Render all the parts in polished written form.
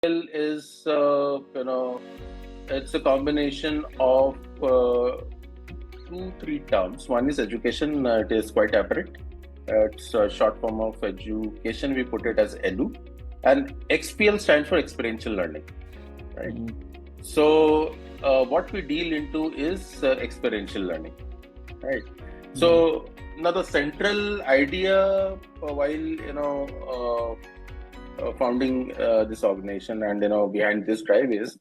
Is it's a combination of two, three terms. One is education. It is quite apparent. It's a short form of education. We put it as EDU, and XPL stands for experiential learning, right? Mm, So what we deal into is experiential learning, right? mm, So now the central idea while founding this organization and behind this drive is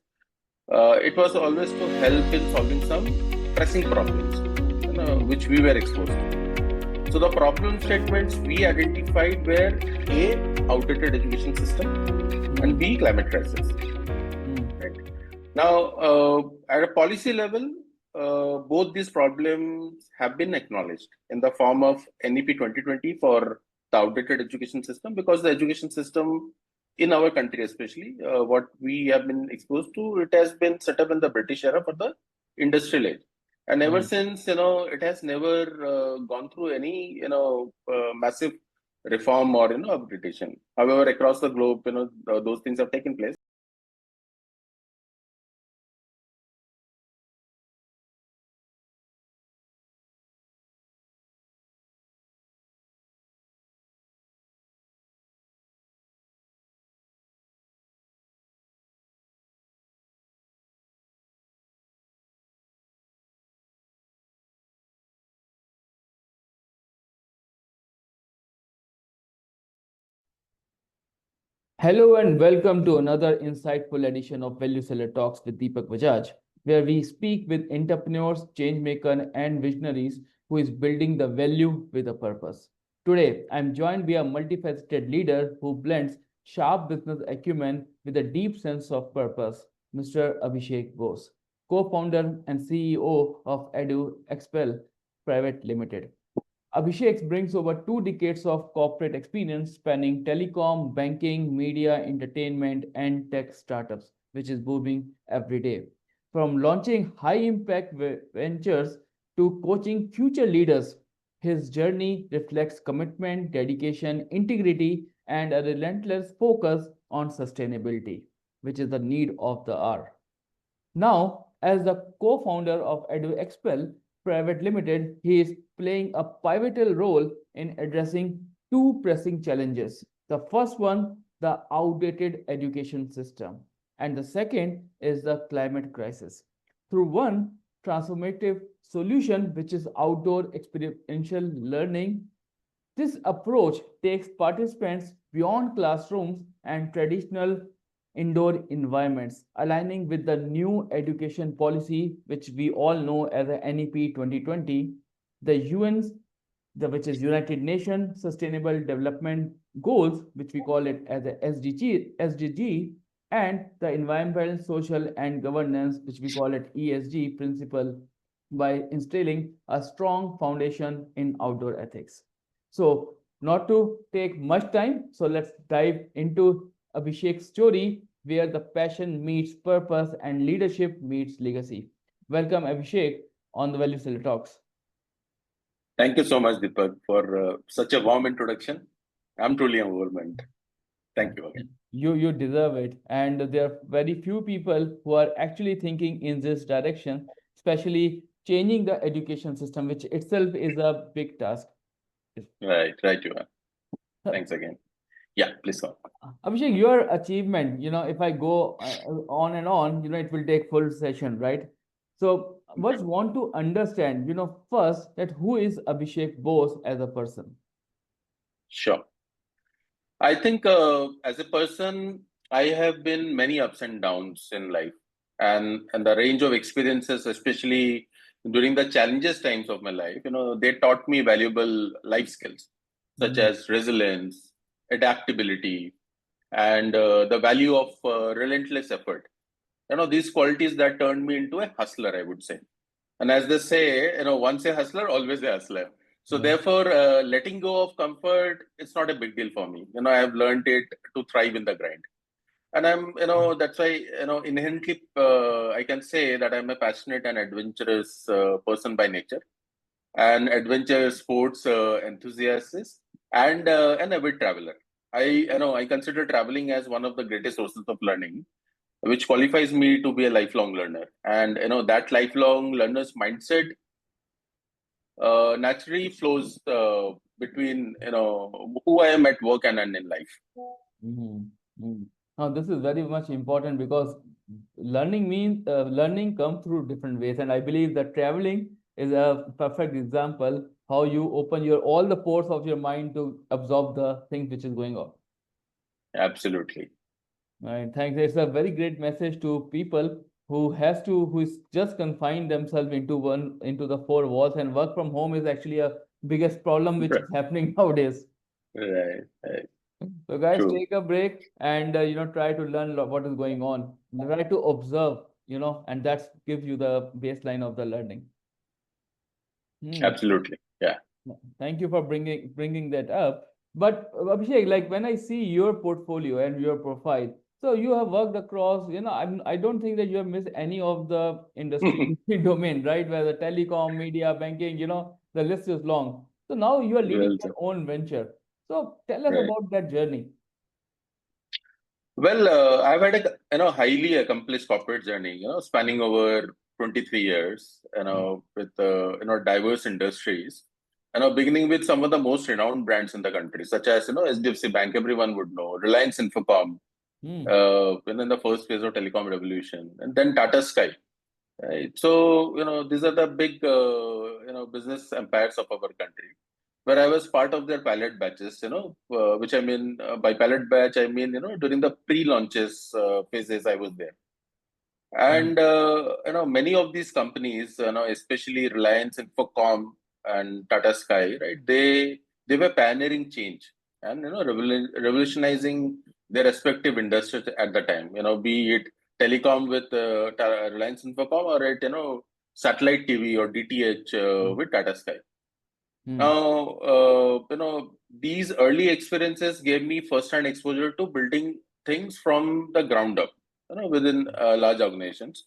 it was always to help in solving some pressing problems mm, which we were exposed to. So the problem statements we identified were A, outdated education system, and mm, B, climate crisis. mm, Right. Now, at a policy level, both these problems have been acknowledged in the form of NEP 2020 for the outdated education system, because the education system in our country, especially what we have been exposed to, it has been set up in the British era for the industrial age. And ever mm. since, it has never gone through any, massive reform or, upgradation. However, across the globe, those things have taken place. Hello and welcome to another insightful edition of Value Seller Talks with Deepak Bajaj, where we speak with entrepreneurs, change makers, and visionaries who is building the value with a purpose. Today, I'm joined by a multifaceted leader who blends sharp business acumen with a deep sense of purpose, Mr. Abhishek Bose, co-founder and CEO of Edu Expel Private Limited. Abhishek brings over 2 decades of corporate experience spanning telecom, banking, media, entertainment, and tech startups, which is booming every day. From launching high impact ventures to coaching future leaders, his journey reflects commitment, dedication, integrity, and a relentless focus on sustainability, which is the need of the hour. Now, as the co-founder of EduExpel Private Limited, he is playing a pivotal role in addressing two pressing challenges. The first one, the outdated education system, and the second is the climate crisis. Through one transformative solution, which is outdoor experiential learning, this approach takes participants beyond classrooms and traditional indoor environments, aligning with the new education policy, which we all know as the NEP 2020, the UN's, which is United Nations Sustainable Development Goals, which we call it as a SDG, and the environmental, social, and governance, which we call it ESG principle, by instilling a strong foundation in outdoor ethics. So, not to take much time, so let's dive into Abhishek's story where the passion meets purpose and leadership meets legacy. Welcome, Abhishek, on the Value Seller Talks. Thank you so much, Deepak, for such a warm introduction. I'm truly overwhelmed. Thank you again. You deserve it, and there are very few people who are actually thinking in this direction, especially changing the education system, which itself is a big task. Right, you are. Thanks again. Yeah, please go. Abhishek, your achievement, if I go on and on, it will take full session, right? So, Yeah, what's want to understand, first that who is Abhishek Bose as a person? sure. I think as a person, I have been many ups and downs in life, and the range of experiences, especially during the challenges times of my life, they taught me valuable life skills such Mm, as resilience, adaptability, and the value of relentless effort. These qualities that turned me into a hustler, I would say. And as they say, once a hustler, always a hustler. So yeah. therefore, letting go of comfort, it's not a big deal for me. I have learned it to thrive in the grind. And that's why, inherently, I can say that I'm a passionate and adventurous person by nature, an adventure sports enthusiast, and an avid traveler. I consider traveling as one of the greatest sources of learning, which qualifies me to be a lifelong learner. And that lifelong learner's mindset naturally flows between who I am at work and in life. Mhm, mhm. Now, this is very much important because learning comes through different ways, and I believe that traveling is a perfect example how you open your all the pores of your mind to absorb the things which is going on. Absolutely. Right. Thanks. It's a very great message to people who is just confined themselves into the four walls, and work from home is actually a biggest problem which is happening nowadays. Right, right. So guys, True. take a break and try to learn what is going on. Try to observe, and that's gives you the baseline of the learning. Hmm. Absolutely. Yeah. Thank you for bringing that up. But Abhishek, like when I see your portfolio and your profile, so you have worked across, I don't think that you have missed any of the industry domain, right? Where the telecom, media, banking, the list is long. So now you are leading Well your said. own venture. So tell us Right. about that journey. Well, I've had a highly accomplished corporate journey, spanning over 23 years, with diverse industries, beginning with some of the most renowned brands in the country, such as SDFC Bank, everyone would know, Reliance Infocom, Hmm. in the first phase of telecom revolution, and then Tata Sky. Right. So, these are the big, business empires of our country, where I was part of their pilot batches, which I mean, by pilot batch, I mean, during the pre-launches phases, I was there. Hmm. And, many of these companies, especially Reliance Infocom and Tata Sky, right, they were pioneering change and, revolutionizing their respective industries at the time, be it telecom with Reliance Infocom or it, satellite TV or DTH with Tata Sky. Hmm. Now, these early experiences gave me first-hand exposure to building things from the ground up, within large organizations.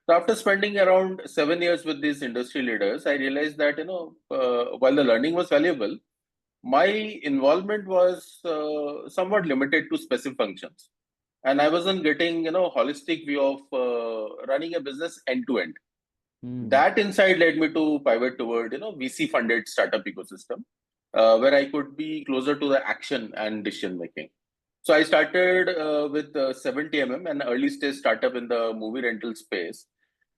So after spending around 7 years with these industry leaders, I realized that, while the learning was valuable, my involvement was somewhat limited to specific functions. And I wasn't getting, holistic view of running a business end to end. Hmm. That insight led me to pivot toward VC funded startup ecosystem, where I could be closer to the action and decision making. So I started with 70 an early stage startup in the movie rental space,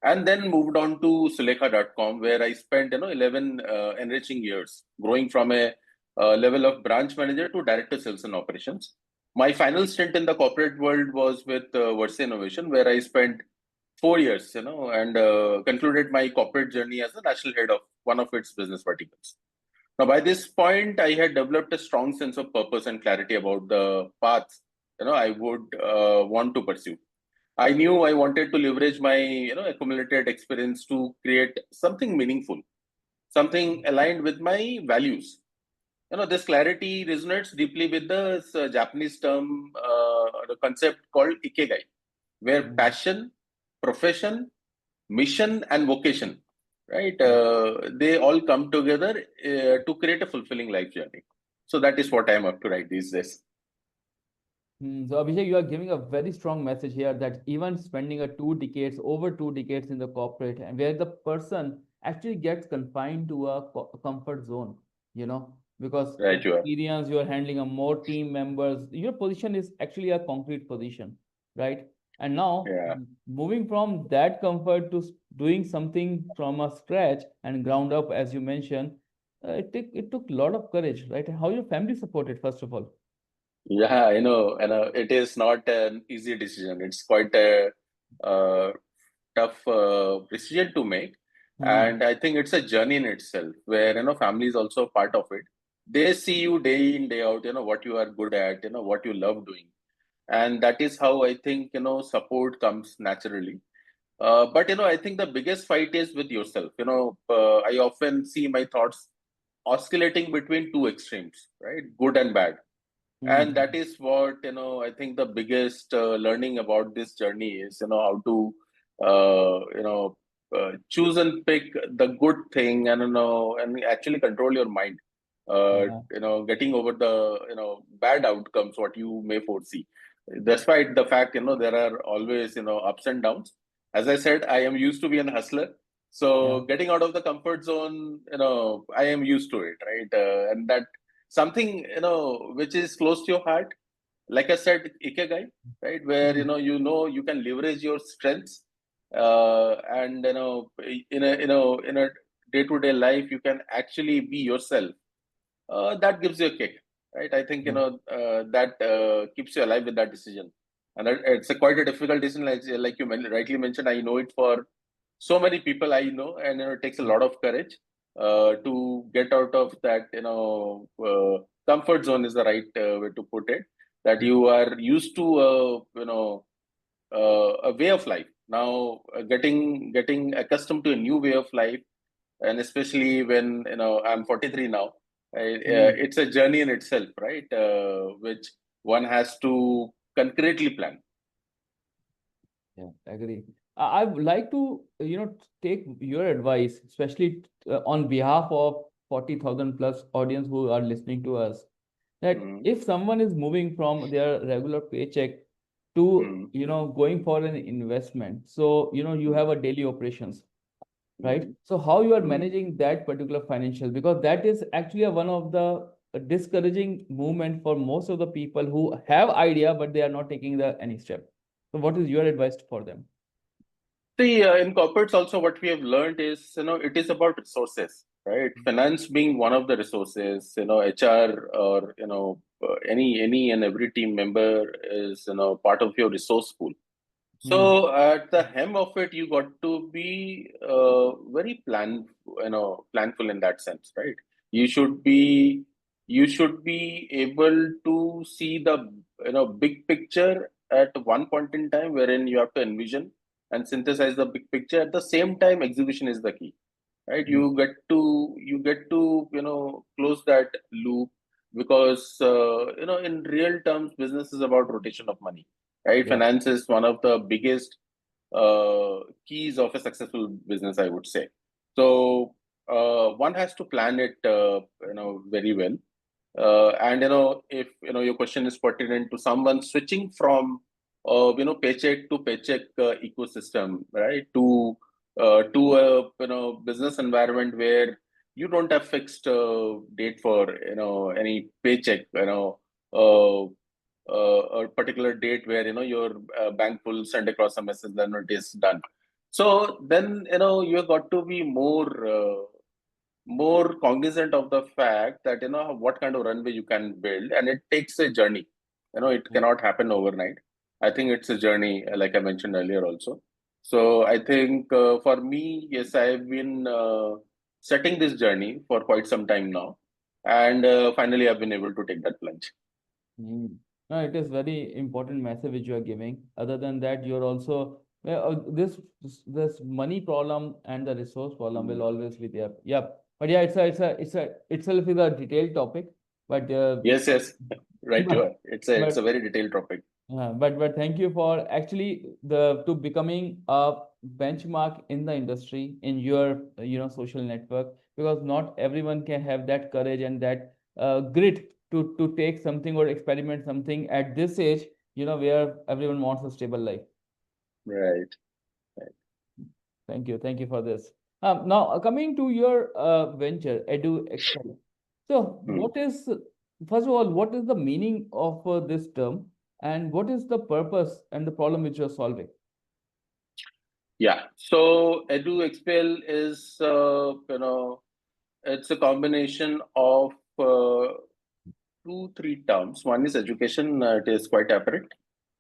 and then moved on to Sulekha.com, where I spent 11 enriching years, growing from a level of branch manager to director sales and operations. My final stint in the corporate world was with Versa Innovation, where I spent 4 years, and concluded my corporate journey as the national head of one of its business verticals. Now, by this point, I had developed a strong sense of purpose and clarity about the paths, I would want to pursue. I knew I wanted to leverage my, accumulated experience to create something meaningful, something aligned with my values. This clarity resonates deeply with the Japanese term, the concept called ikigai, where Hmm. passion, profession, mission and vocation, right, Hmm. they all come together to create a fulfilling life journey. So that is what I'm up to right these days. So Abhishek, you are giving a very strong message here that even spending over 2 decades in the corporate, and where the person actually gets confined to a comfort zone, because the Right, you are. experience you are handling a more team members, your position is actually a concrete position, right? And now Yeah. moving from that comfort to doing something from a scratch and ground up, as you mentioned, it took a lot of courage, right? How your family supported, first of all. Yeah, it is not an easy decision. It's quite a uh, tough decision to make. Hmm. And I think it's a journey in itself where, family is also part of it. They see you day in, day out, what you are good at, what you love doing. And that is how I think, support comes naturally. But, I think the biggest fight is with yourself. I often see my thoughts oscillating between two extremes, right? Good and bad. And Hmm. that is what I think the biggest learning about this journey is how to choose and pick the good thing and and actually control your mind Yeah. getting over the bad outcomes what you may foresee. Despite the fact there are always ups and downs. As I said, I am used to be an hustler, Yeah. so getting out of the comfort zone, I am used to it, right? And that something which is close to your heart, like I said, ikigai, right? Where Mm. you can leverage your strengths, and in a day-to-day life you can actually be yourself. That gives you a kick, right? I think Yeah. that keeps you alive with that decision, and it's a quite a difficult decision, like you rightly mentioned. I know it for so many people I know, and it takes a lot of courage to get out of that. Comfort zone is the right way to put it. That you are used to, a way of life. Now, getting accustomed to a new way of life, and especially when I'm 43 now, Mm. it's a journey in itself, right? Which one has to concretely plan. Yeah, agree. I would like to, take your advice, especially on behalf of 40,000 plus audience who are listening to us, that Mm, if someone is moving from their regular paycheck to, mm, going for an investment, so, you mm, have a daily operations, right? mm, So how you are mm. managing that particular financial, because that is actually one of the discouraging movement for most of the people who have idea, but they are not taking the any step. So what is your advice for them? See, in corporates also, what we have learned is, it is about resources, right? Finance being one of the resources, HR or, any and every team member is, part of your resource pool. Hmm. So at the hem of it, you got to be very planful in that sense, right? You should be you should be able to see the big picture at one point in time, wherein you have to envision and synthesize the big picture. At the same time, execution is the key, right? Hmm. You get to close that loop, because in real terms business is about rotation of money, right? Yeah. Finance is one of the biggest keys of a successful business, I would say. So one has to plan it very well. And if your question is pertinent to someone switching from paycheck to paycheck ecosystem, right, to a business environment where you don't have fixed date for any paycheck, uh, a particular date where your bank will send across a message, then it is done. So then you got to be more cognizant of the fact that what kind of runway you can build, and it takes a journey. It Hmm. cannot happen overnight. I think it's a journey, like I mentioned earlier also. So I think for me, yes, I've been setting this journey for quite some time now, and finally I've been able to take that plunge. Mm. No, it is very important message which you are giving. Other than that, you're also this money problem and the resource problem will Mm. always be there. Yep. But yeah, it's a itself is a detailed topic. But Yes, yes, right. You but are. It's a but very detailed topic. but thank you for actually the to becoming a benchmark in the industry in your social network, because not everyone can have that courage and that grit to take something or experiment something at this age, where everyone wants a stable life. Right. Right. Thank you for this. Now coming to your venture, Edu Excel. So, Hmm. first of all, what is the meaning of this term, and what is the purpose and the problem which you're solving? Yeah. So Edu XPL is it's a combination of two, three terms. One is education. It is quite apparent.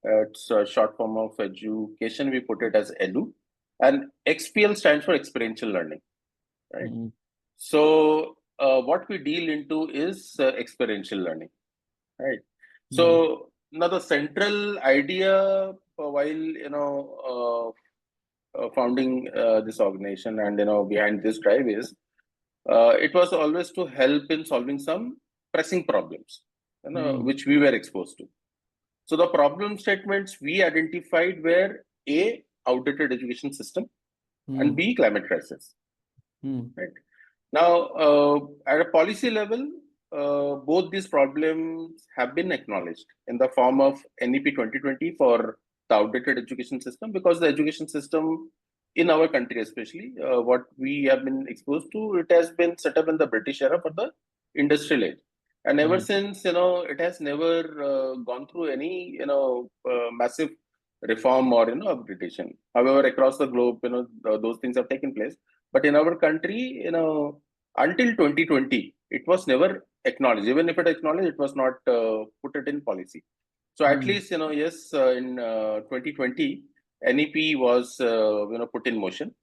It's a short form of education. We put it as Edu, and XPL stands for experiential learning, right? Mm, So what we deal into is experiential learning, right? mm, So now the central idea while founding this organization, and behind this drive is it was always to help in solving some pressing problems mm, which we were exposed to. So the problem statements we identified were: A, outdated education system, and mm, B, climate crisis, mm, right? Now, at a policy level, both these problems have been acknowledged in the form of NEP 2020 for the outdated education system, because the education system in our country, especially what we have been exposed to, it has been set up in the British era for the industrial age. And ever since, it has never gone through any, massive reform or, upgradation. However, across the globe, those things have taken place. But in our country, until 2020, it was never acknowledged. Even if it acknowledged, it was not put it in policy. So at least, yes, in 2020, NEP was, put in motion.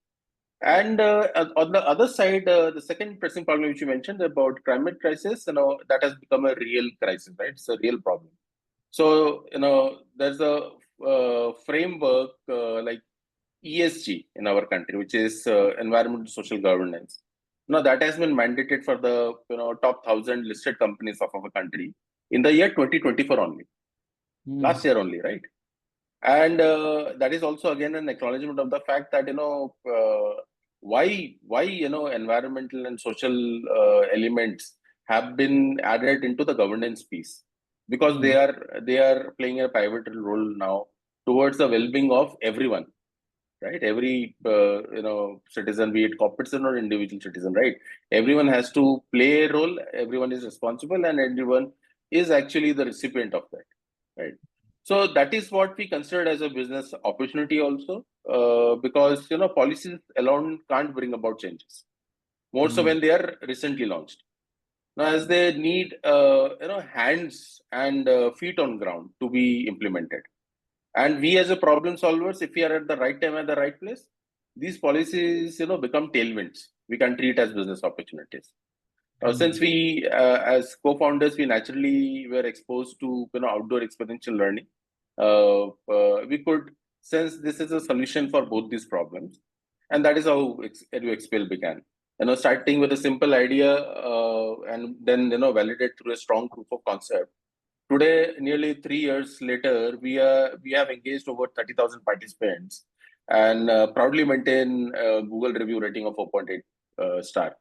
And on the other side, the second pressing problem which you mentioned about climate crisis, that has become a real crisis, right? It's a real problem. So, there's a framework like ESG in our country, which is environmental social governance. That has been mandated for the top 1,000 listed companies of our country in the year 2024 only, last year only, right? And that is also again an acknowledgement of the fact that why environmental and social elements have been added into the governance piece, because they are playing a pivotal role now towards the well-being of everyone, right? Every citizen, be it corporate citizen or individual citizen, right? Everyone has to play a role, everyone is responsible, and everyone is actually the recipient of that, right? So that is what we considered as a business opportunity also, because policies alone can't bring about changes, more so when they are recently launched. Now, as they need hands and feet on ground to be implemented. And we as a problem solvers, if we are at the right time at the right place, these policies, become tailwinds. We can treat as business opportunities. Since we, as co-founders, we naturally were exposed to outdoor experiential learning, we could sense this is a solution for both these problems, and that is how EduXPL began. Starting with a simple idea, and then validate through a strong proof of concept. Today, nearly 3 years later, we have engaged over 30,000 participants and proudly maintain a Google review rating of 4.8 star,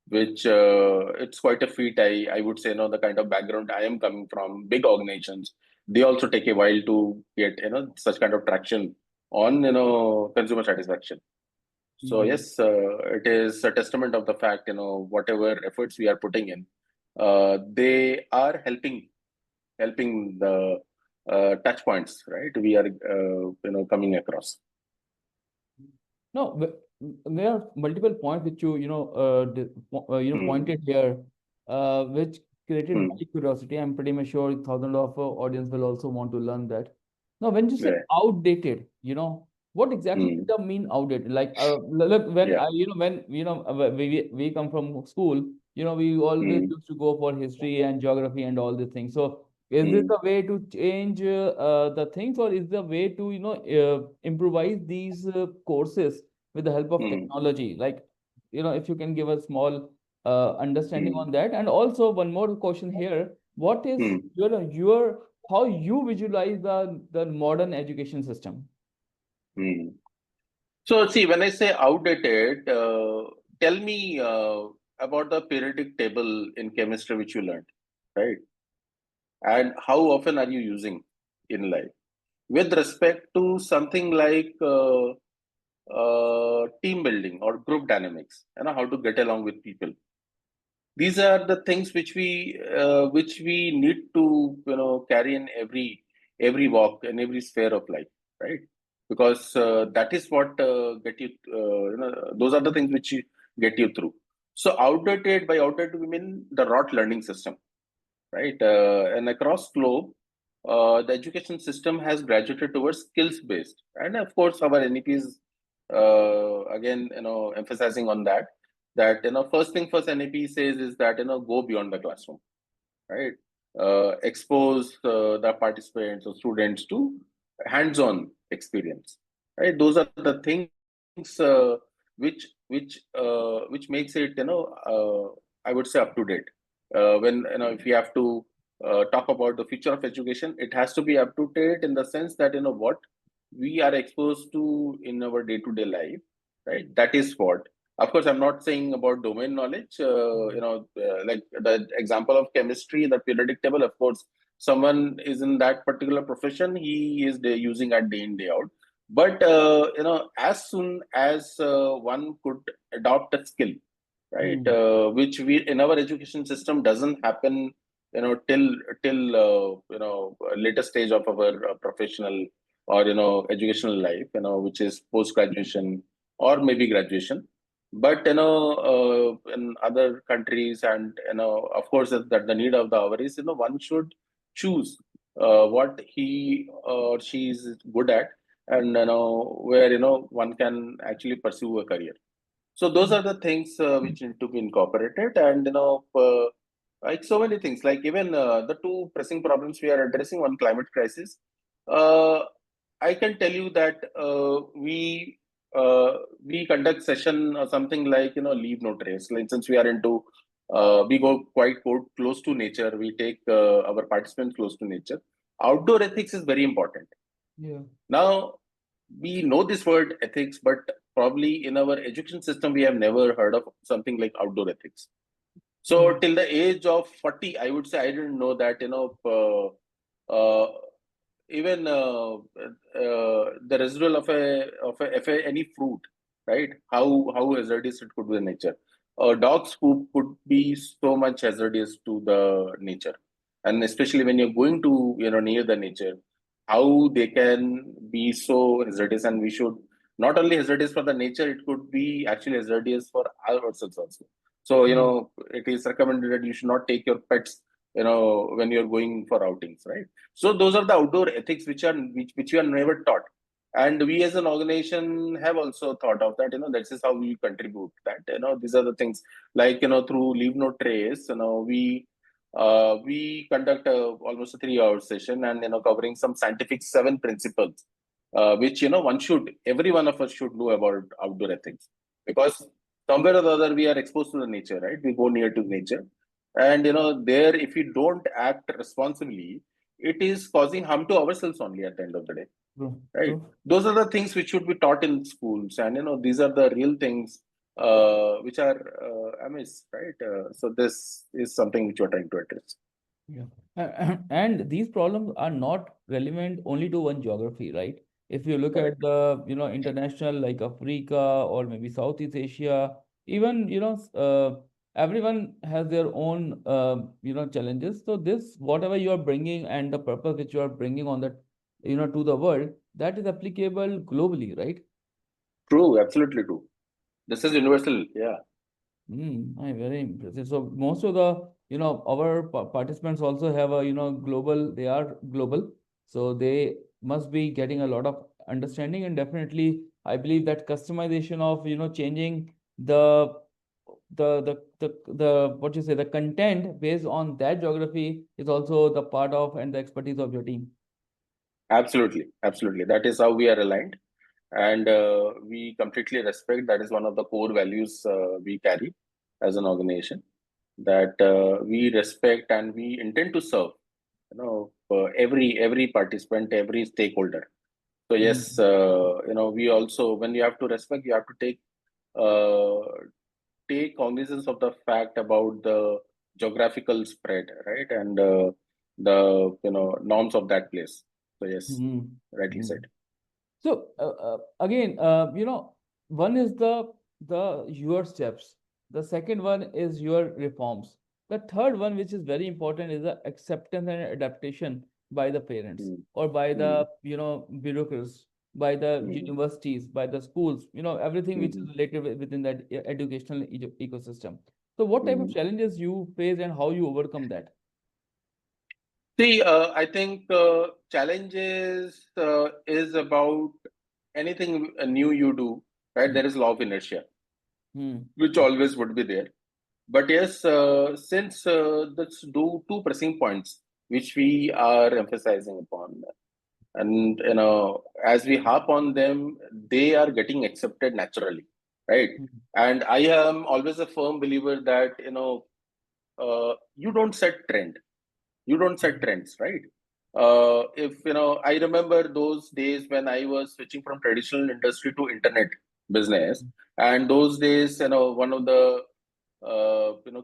which it's quite a feat. I would say, the kind of background I am coming from, big organizations, they also take a while to get such kind of traction on consumer satisfaction. So yes, it is a testament of the fact whatever efforts we are putting in, they are helping the touch points, right? We are coming across. No, there are multiple points which pointed here, which created my curiosity. I'm pretty much sure thousands of audience will also want to learn that. Now, when you say outdated, what exactly does that mean outdated? Like, look, when we come from school, we always used to go for history and geography and all these things. So, is this a way to change the things, or is the way to improvise these courses with the help of technology? Like, if you can give a small understanding on that. And also one more question here: what is your how you visualize the modern education system? So see, when I say outdated, tell me about the periodic table in chemistry which you learned, right? And how often are you using in life with respect to something like team building or group dynamics, how to get along with people. These are the things which we need to carry in every walk and every sphere of life, right? Because that is what get you those are the things which get you through. So outdated, by outdated we mean the rote learning system, right? And across globe, the education system has graduated towards skills based, and of course our NEPs again emphasizing on that first thing first NEP says is that go beyond the classroom, right? Expose the participants or students to hands-on experience, right? Those are the things which makes it I would say up to date. When if we have to talk about the future of education, it has to be up to date in the sense that what we are exposed to in our day-to-day life, right? That is what Of course, I'm not saying about domain knowledge. Like the example of chemistry, the periodic table. Of course, someone is in that particular profession, he is using it day in day out. But as soon as one could adopt a skill, right, which we in our education system doesn't happen, till later stage of our professional or educational life, which is post graduation or maybe graduation. But in other countries, and of course, that the need of the hour is, one should choose what he or she is good at, and where one can actually pursue a career. So those are the things which need to be incorporated, and like so many things, like even the two pressing problems we are addressing, one climate crisis. Uh, I can tell you that we conduct session or something like leave no trace. Like since we are into we go quite close to nature, we take our participants close to nature. Outdoor ethics is very important. Yeah. Now, we know this word ethics, but probably in our education system, we have never heard of something like outdoor ethics. So, till the age of 40, I would say I didn't know that, even the residual of any fruit, right? How hazardous it could be in nature. Dog's poop could be so much hazardous to the nature, and especially when you're going to near the nature, how they can be so hazardous. And we should not only hazardous for the nature, it could be actually hazardous for ourselves also. So it is recommended that you should not take your pets when you're going for outings, right? So those are the outdoor ethics which we are never taught, and we as an organization have also thought of that. This is how we contribute. That these are the things, like through Leave No Trace. We conduct almost a 3 hour session, and covering some scientific 7 principles, which every one of us should know about outdoor ethics, because somewhere or the other we are exposed to the nature, right? We go near to nature, and there, if we don't act responsibly, it is causing harm to ourselves only at the end of the day, True, right? true. Those are the things which should be taught in schools, and these are the real things which are amiss, right? So this is something which we're trying to address. Yeah. And these problems are not relevant only to one geography, right? If you look at Correct. the, international, like Africa or maybe Southeast Asia, even, everyone has their own, challenges. So this, whatever you are bringing and the purpose which you are bringing on that, to the world, that is applicable globally, right? True, absolutely true. This is universal. Yeah. Very impressive. So most of the, our participants also have a, global, they are global. So they must be getting a lot of understanding, and definitely I believe that customization of, changing the what you say, the content based on that geography is also the part of and the expertise of your team. Absolutely, absolutely. That is how we are aligned, and we completely respect. That is one of the core values we carry as an organization. That we respect and we intend to serve. Every participant, every stakeholder. So yes, Hmm. we also, when you have to respect, you have to uh, take cognizance of the fact about the geographical spread, right, and the norms of that place. So yes, Hmm. rightly Hmm. said. So again, one is the your steps. The second one is your reforms. The third one, which is very important, is the acceptance and adaptation by the parents Mm, or by mm, the bureaucrats, by the mm, universities, by the schools. Everything which is mm, related within that educational ecosystem. So, what type of mm. challenges you face and how you overcome that? See, I think challenges is about anything new you do, right? There is law of inertia, Hmm. which always would be there. But yes, since let's do two pressing points which we are emphasizing upon, and as we harp on them, they are getting accepted naturally, right? Hmm. And I am always a firm believer that you don't set trend, you don't set trends, right? If I remember those days when I was switching from traditional industry to internet, business. And those days, one of the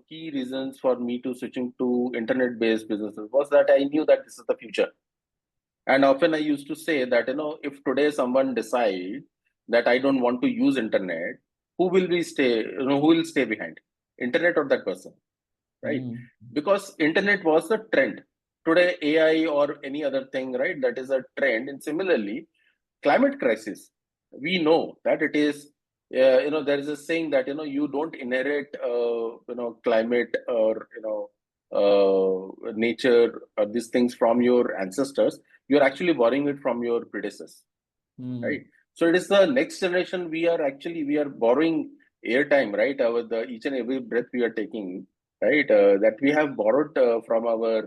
key reasons for me to switching to internet-based businesses was that I knew that this is the future. And often I used to say that, if today someone decide that I don't want to use internet, who will stay behind? Internet or that person, right? Mm. Because internet was the trend. Today, AI or any other thing, right? That is a trend. And similarly, climate crisis, we know that it is, there is a saying that, you don't inherit, climate or, nature or these things from your ancestors. You're actually borrowing it from your predecessors, right? Mm. So it is the next generation. We are borrowing airtime, right? Each and every breath we are taking, right? That we have borrowed from our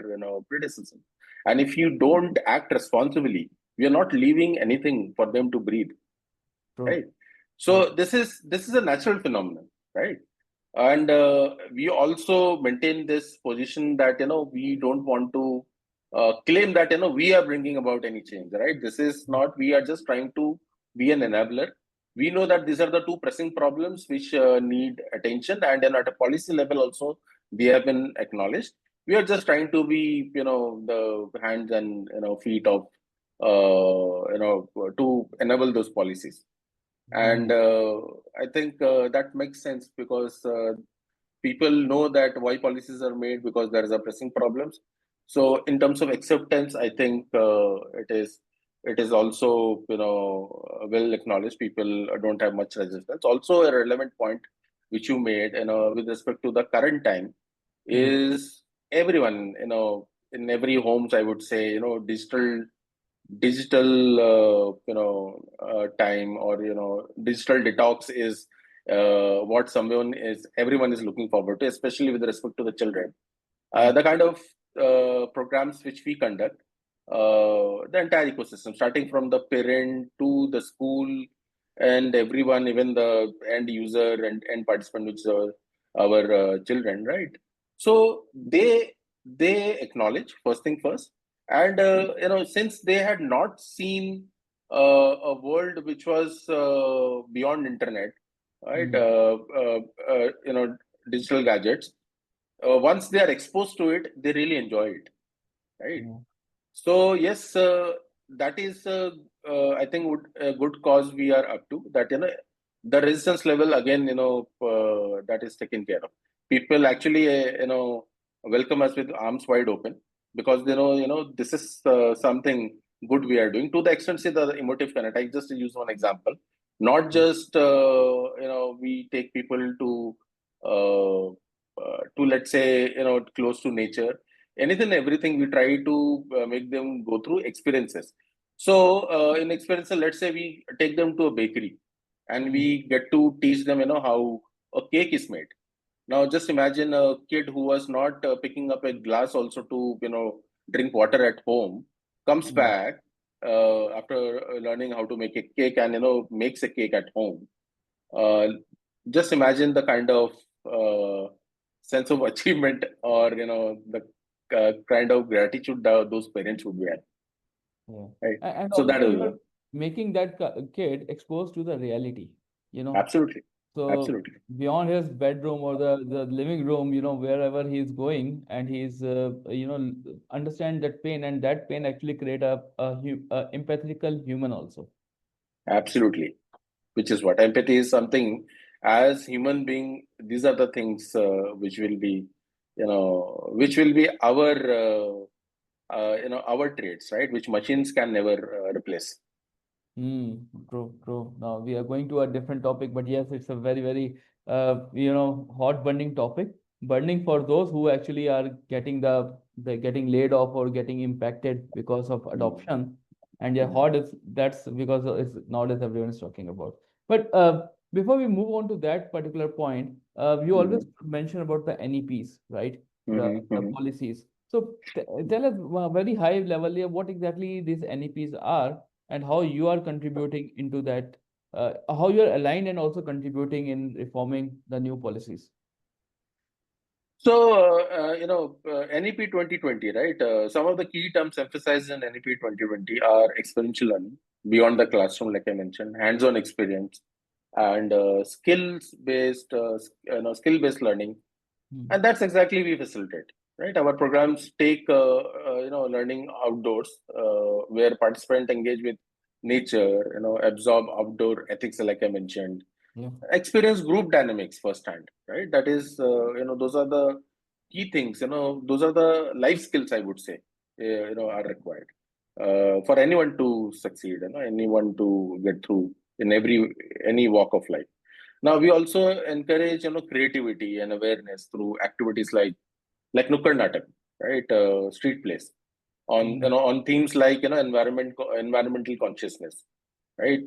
predecessors. And if you don't act responsibly, we are not leaving anything for them to breathe, True. right? So this is a natural phenomenon, right? And we also maintain this position that we don't want to claim that we are bringing about any change, right? This is not. We are just trying to be an enabler. We know that these are the two pressing problems which need attention, and then at a policy level also they have been acknowledged. We are just trying to be the hands and feet of to enable those policies. And Mm. I think that makes sense because people know that why policies are made, because there is a pressing problems. So in terms of acceptance, I think it is also well acknowledged. People don't have much resistance. Also, a relevant point which you made, with respect to the current time, Mm. is everyone, in every homes, I would say, digital time, or digital detox is what everyone is looking forward to, especially with respect to the children. Mm. The kind of programs which we conduct, the entire ecosystem, starting from the parent to the school and everyone, even the end user and end participant, which are our children, right? So they acknowledge first thing first, and since they had not seen a world which was beyond internet, right? Mm. Digital gadgets. Once they are exposed to it, they really enjoy it, right? Yeah. So yes, that is, I think, a good cause we are up to. That the resistance level again, that is taken care of. People actually, welcome us with arms wide open, because they know, this is something good we are doing. To the extent, say, the emotive connect. I just use one example. Not just we take people to, let's say, close to nature. Anything, everything, we try to make them go through experiences. So in experiences, let's say we take them to a bakery, and Mm. we get to teach them how a cake is made. Now just imagine a kid who was not picking up a glass also to drink water at home, comes Mm. back after learning how to make a cake, and makes a cake at home. uh, just imagine the kind of sense of achievement, or the kind of gratitude that those parents would be at, Yeah. right? And So that also is you're making that kid exposed to the reality, you know. absolutely, So absolutely, beyond his bedroom or the living room, wherever he's going, and he's understand that pain, and that pain actually create a empathetical human also. absolutely. Which is what empathy is, something as human being. These are the things which will be our our traits, right? Which machines can never replace. True, true. Now we are going to a different topic, but yes, it's a very, very, hot burning topic. Burning for those who actually are getting the getting laid off or getting impacted because of Mm, adoption. And yeah, mm, hot is that's because it's nowadays everyone is talking about. But before we move on to that particular point, you always mm, mention about the NEPs, right? The mm. policies. So tell us very high level here what exactly these NEPs are and how you are contributing into that, how you are aligned and also contributing in reforming the new policies. So, NEP 2020, right? Some of the key terms emphasized in NEP 2020 are experiential learning beyond the classroom, like I mentioned, hands-on experience, and skill-based learning, and that's exactly we facilitate. Right, our programs take learning outdoors, where participants engage with nature, absorb outdoor ethics, like I mentioned, Yeah. experience group dynamics firsthand. Right, that is, those are the key things. Those are the life skills, I would say, are required for anyone to succeed. Anyone to get through in any walk of life. Now we also encourage creativity and awareness through activities like Nukkad Natak, right? Street plays on Mm. on themes like environmental consciousness, right?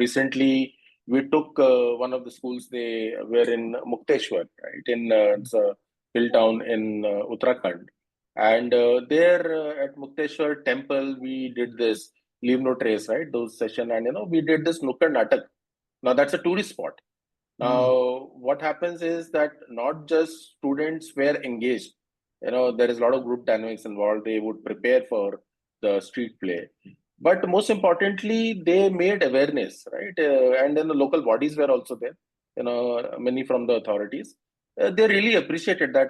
Recently we took one of the schools. They were in Mukteshwar, right? In it's a hill town in Uttarakhand, and there at Mukteshwar temple we did this leave no trace, right? Those session, and we did this Nukkad Natak. Now that's a tourist spot. Mm. Now, what happens is that not just students were engaged, there is a lot of group dynamics involved. They would prepare for the street play. But most importantly, they made awareness, right? And then the local bodies were also there, many from the authorities. They really appreciated that,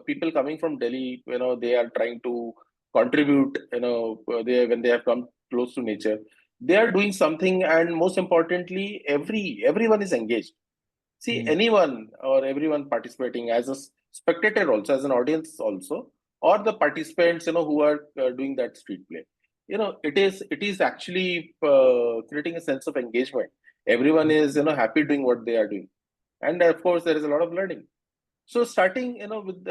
people coming from Delhi, they are trying to contribute, when they have come close to nature, they are doing something, and most importantly, everyone is engaged. See, Mm. anyone or everyone participating as a spectator, also as an audience, also, or the participants, who are doing that street play. It is actually creating a sense of engagement. Everyone is happy doing what they are doing, and of course, there is a lot of learning. So, starting with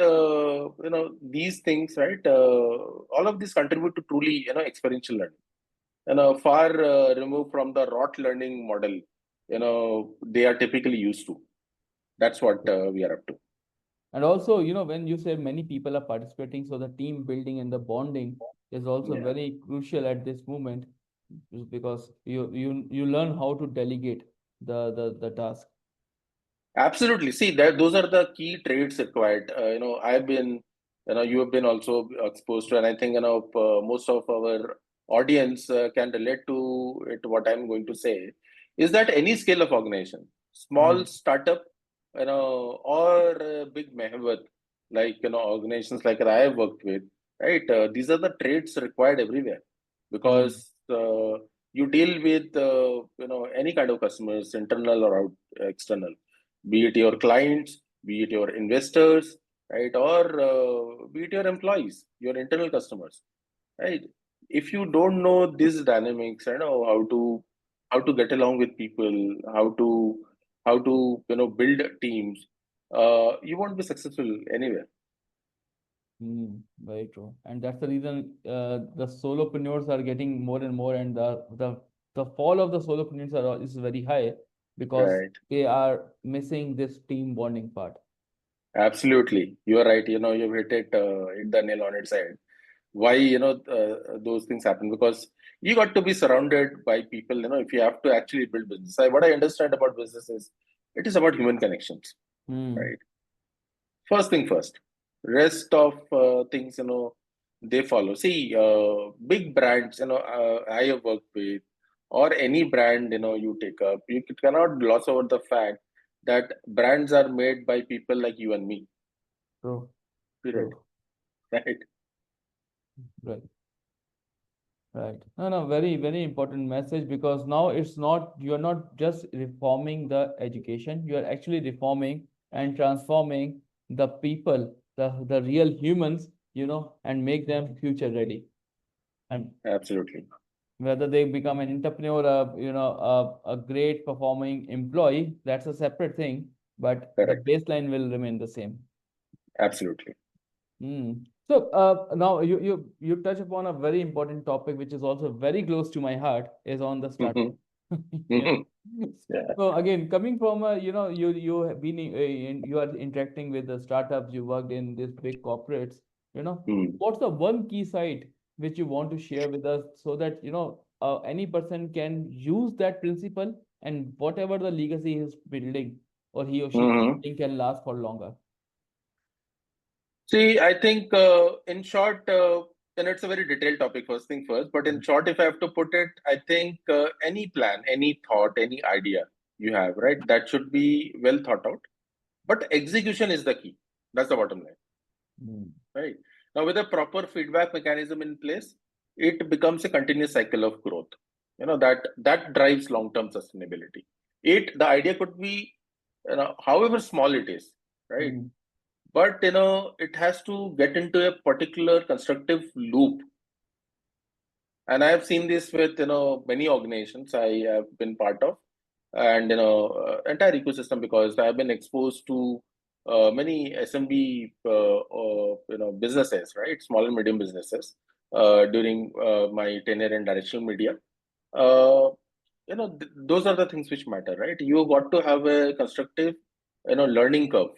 these things, right? All of these contribute to truly experiential learning, far removed from the rote learning model. They are typically used to. That's what we are up to. And also, when you say many people are participating, so the team building and the bonding is also Yeah, very crucial at this moment, because you learn how to delegate the task. absolutely. See, that those are the key traits required. I've been, you have been also exposed to, and I think most of our audience can relate to it. What I'm going to say is that any scale of organization, small Mm. startup, or big mehavat, like organizations like that I have worked with, right? These are the traits required everywhere, Mm. because you deal with any kind of customers, internal or external, be it your clients, be it your investors, right, or be it your employees, your internal customers, right? If you don't know these dynamics, how to get along with people, how to build teams, you won't be successful anywhere. Mm, very true. And that's the reason the solopreneurs are getting more and more, and the fall of the solopreneurs is very high, because Right. they are missing this team bonding part. Absolutely, you are right. You've hit the nail on its head. Why those things happen? Because you got to be surrounded by people. If you have to actually build business, what I understand about business is it is about human connections, Hmm. right? First thing first. Rest of things, they follow. See, big brands, I have worked with, or any brand, you take up, you cannot gloss over the fact that brands are made by people like you and me. True. Period. True. Right. Right. Right. No, no, very, very important message, because now it's not, you're not just reforming the education, you are actually reforming and transforming the people, the real humans, and make them future ready. And Absolutely. whether they become an entrepreneur, a great performing employee, that's a separate thing, but the Correct. baseline will remain the same. Absolutely. So now you touch upon a very important topic, which is also very close to my heart, is on the startup. Hmm. You Hmm. know? Yeah. So again, coming from you have been you are interacting with the startups, you worked in these big corporates. Hmm. What's the one key site which you want to share with us, so that any person can use that principle, and whatever the legacy he's building, or he or she is Hmm. building, can last for longer. See, I think, in short, then it's a very detailed topic, first thing first. But in short, if I have to put it, I think any plan, any thought, any idea you have, right, that should be well thought out. But execution is the key. That's the bottom line, Mm. right? Now, with a proper feedback mechanism in place, it becomes a continuous cycle of growth. That drives long-term sustainability. The idea could be, however small it is, right? Mm. But it has to get into a particular constructive loop. And I have seen this with many organizations I have been part of, and entire ecosystem, because I have been exposed to many SMB businesses, right, small and medium businesses, during my tenure in directional media. Uh, those are the things which matter, right? You got to have a constructive learning curve,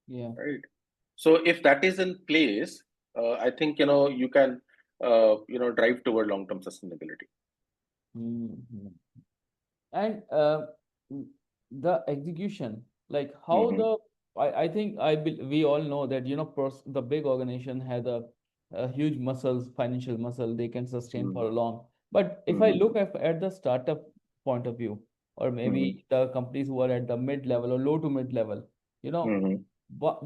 Yeah. right? So if that is in place, I think you can drive toward long term sustainability. Mhm. And mm, the execution, like how Hmm. the I think we all know that the big organization has a huge muscles, financial muscle they can sustain for a long. But if I Hmm. look at the startup point of view, or Hmm. maybe the companies who are at the mid level or low to mid level, you know, Hmm.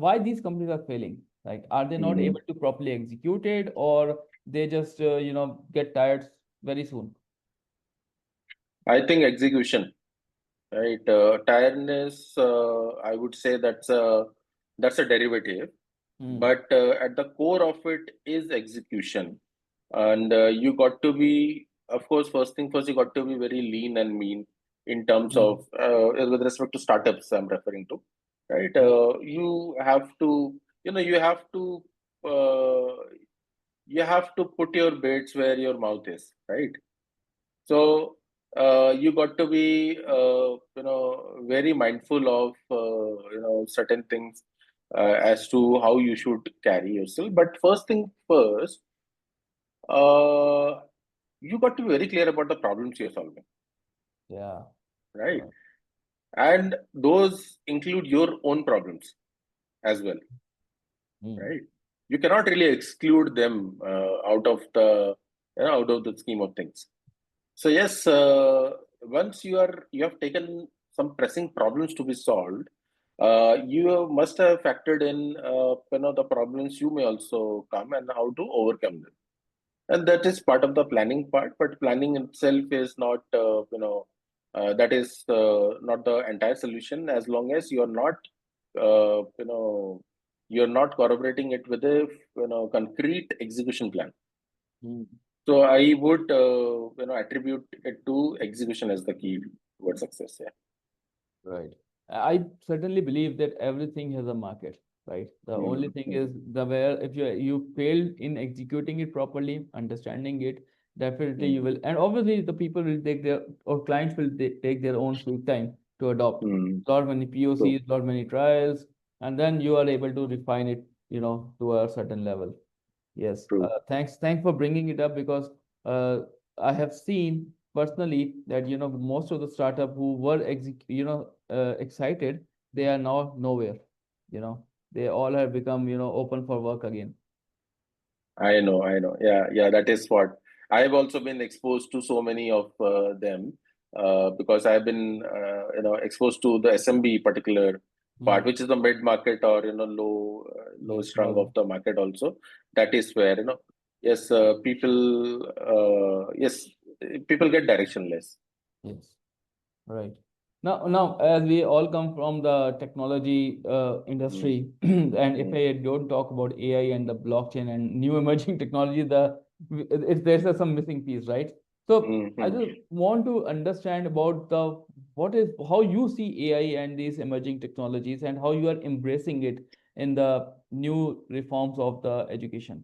why these companies are failing? Like, are they not Hmm. able to properly execute it, or they just get tired very soon? I think execution, right? Tiredness, I would say that's a derivative, Hmm. but at the core of it is execution, and you got to be, of course, first thing first, you got to be very lean and mean in terms of, Hmm. with respect to startups. I'm referring to, right? You have to, uh, you have to put your baits where your mouth is, right? So you got to be, very mindful of, certain things as to how you should carry yourself. But first thing first, uh, you got to be very clear about the problems you're solving, Yeah. right? Right. And those include your own problems as well, Hmm. right? You cannot really exclude them out of the scheme of things. So yes, once you have taken some pressing problems to be solved, you must have factored in the problems you may also come and how to overcome them. And that is part of the planning part. But planning itself is not that is not the entire solution, as long as you're not uh, you know you're not corroborating it with a concrete execution plan. Hmm. So I would attribute it to execution as the key toward success. Yeah. Right. I certainly believe that everything has a market, right? The only Mhm, thing is mhm, the where if you failed in executing it properly, understanding it, definitely you will. And obviously, the people will take their or clients will take their own sweet time to adopt. mhm. Lot many True, POCs, lot many trials, and then you are able to refine it, to a certain level. Yes. true. Thanks for bringing it up because uh, I have seen personally that most of the startup who were excited, they are now nowhere. They all have become open for work again. I know. Yeah, yeah. That is what I have also been exposed to so many of them, because I've been exposed to the SMB particular part, Hmm. which is the mid market, or low Yes, strung of Logan. the market also. That is where yes, people get directionless. Yes. Right. Now, as we all come from the technology Mm, industry, and if mm, I don't talk about AI and the blockchain and new emerging technology, there's some missing piece, right? So I mm. just want to understand about how you see AI and these emerging technologies and how you are embracing it in the new reforms of the education.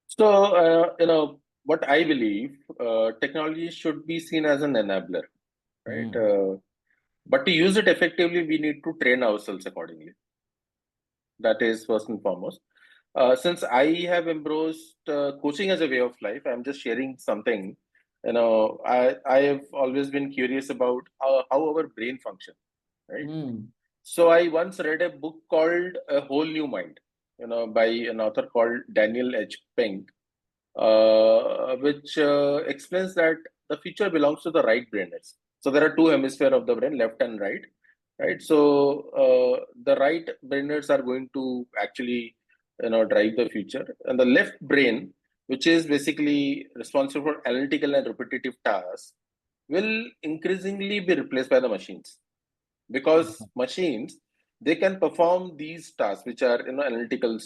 So, what I believe, technology should be seen as an enabler, right? Hmm. But to use it effectively, we need to train ourselves accordingly. That is first and foremost. Since I have embraced coaching as a way of life, I'm just sharing something. I have always been curious about how our brain functions, right? Hmm. So I once read a book called A Whole New Mind. by an author called Daniel H. Pink, which explains that the future belongs to the right brainers. So there are two hemispheres of the brain, left and right, right? So the right brainers are going to actually, drive the future, and the left brain, which is basically responsible for analytical and repetitive tasks, will increasingly be replaced by the machines, because machines, they can perform these tasks which are analytical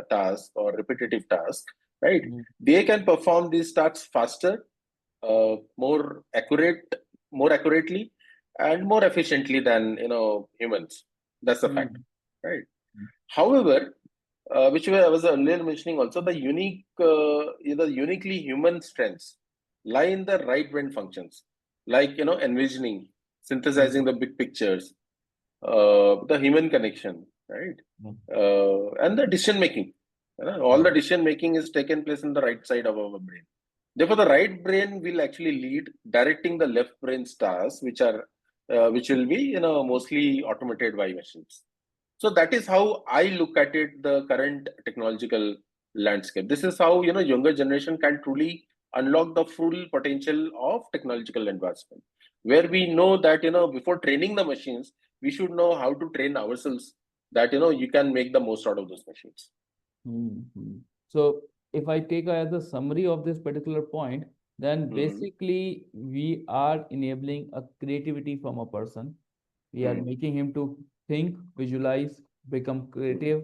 tasks or repetitive tasks, right? Mm, They can perform these tasks faster, more accurately, and more efficiently than humans. That's the fact, mm, right? mm, However, which I was earlier mentioning also, the uniquely human strengths lie in the right brain functions, like envisioning, mm, synthesizing the big pictures, the human connection, right? mm, And the decision making. All the mm, decision making is taken place in the right side of our brain. Therefore, the right brain will actually lead directing the left brain tasks, which will be mostly automated by machines. So that is how I look at it, the current technological landscape. This is how younger generation can truly unlock the full potential of technological advancement, where we know that before training the machines, we should know how to train ourselves, that you can make the most out of those machines. mm, mm. So if I take as a summary of this particular point, then Hmm. basically we are enabling a creativity from a person. We are Hmm. making him to think, visualize, become Hmm. creative,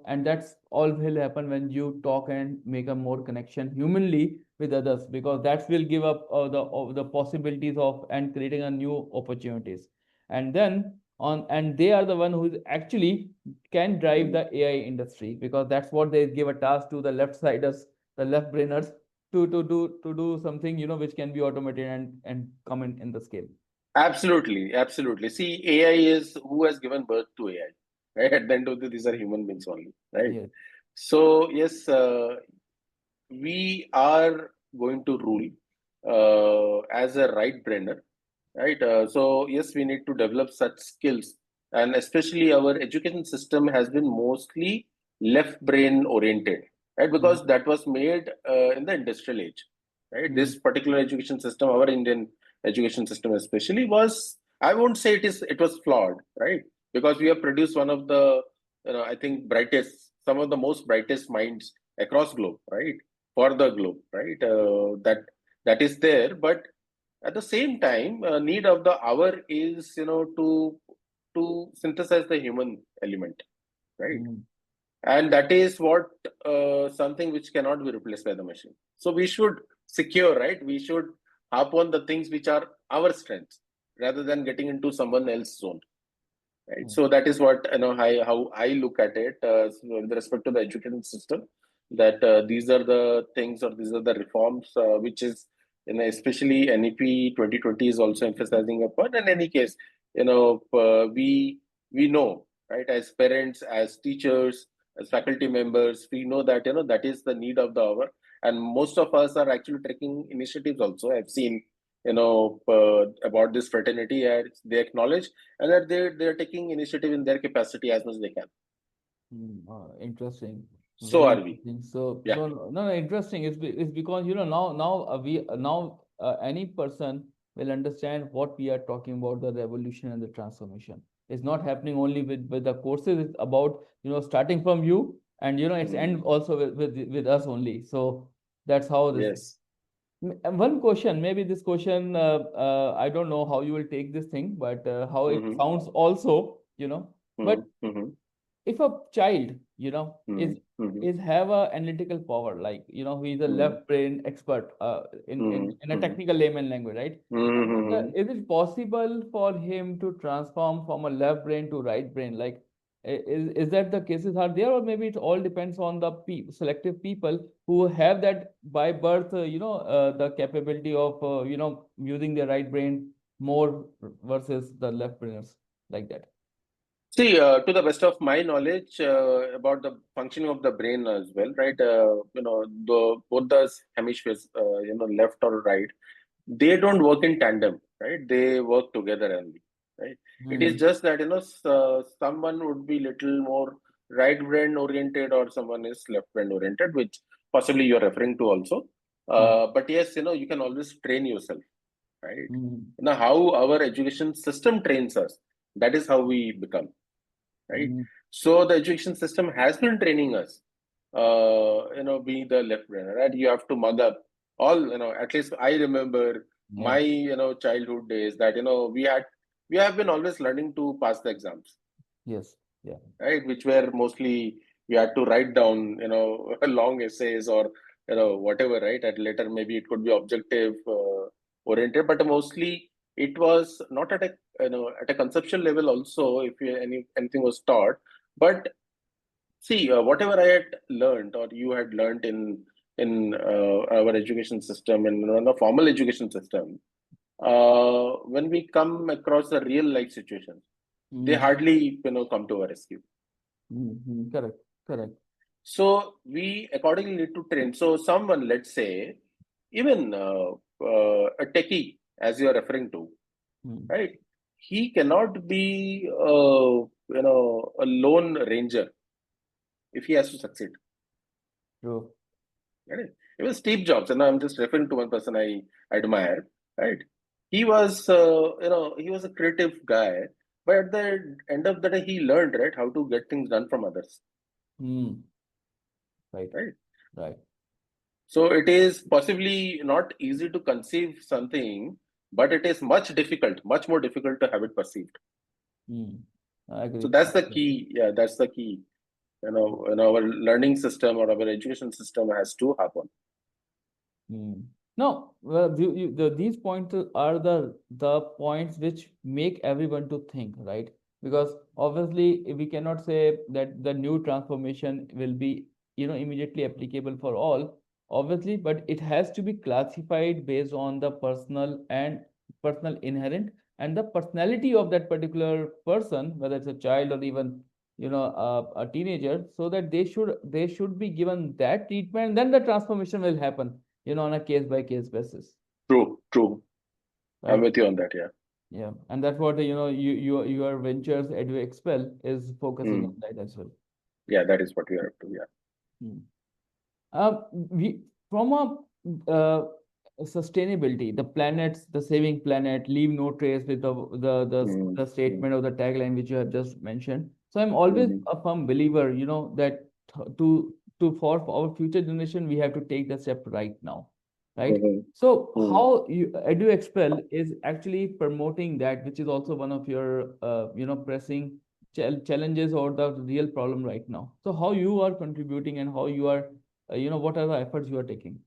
and that's all will happen when you talk and make a more connection humanly with others, because that will give up the possibilities of and creating a new opportunities. And then on, and they are the one who actually can drive Hmm. the AI industry, because that's what they give a task to the left siders, the left brainers, to do something, which can be automated and come in the scale. Absolutely, absolutely. See, AI is who has given birth to AI, right? At the end of the day, these are human beings only, right? Yeah. So yes, we are going to rule as a right brainer, right? So yes, we need to develop such skills, and especially our education system has been mostly left brain oriented, right? Because Mm, that was made in the industrial age, right? mm, This particular education system, our Indian education system especially, was, I won't say it was flawed, right? Because we have produced one of the I think brightest, some of the most brightest minds across globe, right? For the globe, right? That is there, but at the same time, need of the hour is to synthesize the human element, right? mm, And that is what something which cannot be replaced by the machine. So we should secure, right? We should harp on the things which are our strengths rather than getting into someone else's zone, right? mm, So that is what how I look at it, with respect to the education system, that these are the things, or these are the reforms which is especially NEP 2020 is also emphasizing upon. In any case, we know, right, as parents, as teachers, as faculty members, we know that that is the need of the hour, and most of us are actually taking initiatives also. I've seen about this fraternity, they acknowledge, and that they're taking initiative in their capacity as much as they can. Interesting. So Very are we. interesting. So Yeah. no, interesting. It's because now any person will understand what we are talking about, the revolution and the transformation. It's not happening only with the courses. It's about starting from you, and it's Mhm. end also with us only. So that's how this. Yes. One question, maybe this question, I don't know how you will take this thing, but how it Mm-hmm. sounds also, but Mm-hmm. Mm-hmm. if a child Mm-hmm. Mm-hmm. is have a analytical power, like he is a Mm-hmm. left brain expert, in a Mm-hmm. technical layman language, right? Mm-hmm. Is it possible for him to transform from a left brain to right brain, like is that the cases are there, or maybe it all depends on the selective people who have that by birth, the capability of using their right brain more versus the left brainers, like that. See, to the best of my knowledge about the functioning of the brain as well, right? Both the hemispheres, left or right, they don't work in tandem, right? They work together only, right? It is Hmm. just that someone would be little more right brain oriented or someone is left brain oriented, which possibly you're referring to also. But yes, you can always train yourself, right? How our education system trains us, that is how we become, right? So the education system has been training us, being the left brainer, right? You have to mug up all, at least I remember my, childhood days that, we have been always learning to pass the exams, Yes. Yeah. right? Which were mostly you had to write down, long essays or, whatever, right? And later maybe it could be objective oriented, but mostly it was not at a, at a conceptual level also, if anything was taught. But see, whatever I had learned or you had learned in our education system and the formal education system, when we come across the real life situations, they hardly come to our rescue. Correct. Correct. So we accordingly need to train. So someone, let's say, even a techie, as you are referring to, right? He cannot be, a lone ranger if he has to succeed. True. Right? Even Steve Jobs, and I'm just referring to one person I admire, right? He was, he was a creative guy, but at the end of the day, he learned, right, how to get things done from others, Right. right? Right. So it is possibly not easy to conceive something, but it is much more difficult to have it perceived. I agree. So that's the key. Yeah, that's the key. Our learning system or our education system has to happen. No, well, these points are the points which make everyone to think, right? Because obviously we cannot say that the new transformation will be, immediately applicable for all, obviously, but it has to be classified based on the personal inherent and the personality of that particular person, whether it's a child or even, a teenager, so that they should be given that treatment, then the transformation will happen, on a case by case basis. True. I'm Right. with you on that. Yeah. Yeah. And that's what, your ventures Edu Expel is focusing on Mm. that as well. Yeah, that is what we have to. Yeah. Hmm. We from a sustainability, the planets, the saving planet, leave no trace with the Mm. statement of the tagline which you have just mentioned. So I'm always Mm. a firm believer, that for our future generation we have to take the step right now, right? Mm. So Mm. how Edu Expel is actually promoting that, which is also one of your pressing challenges or the real problem right now. So how you are contributing and how you are what are the efforts you are taking?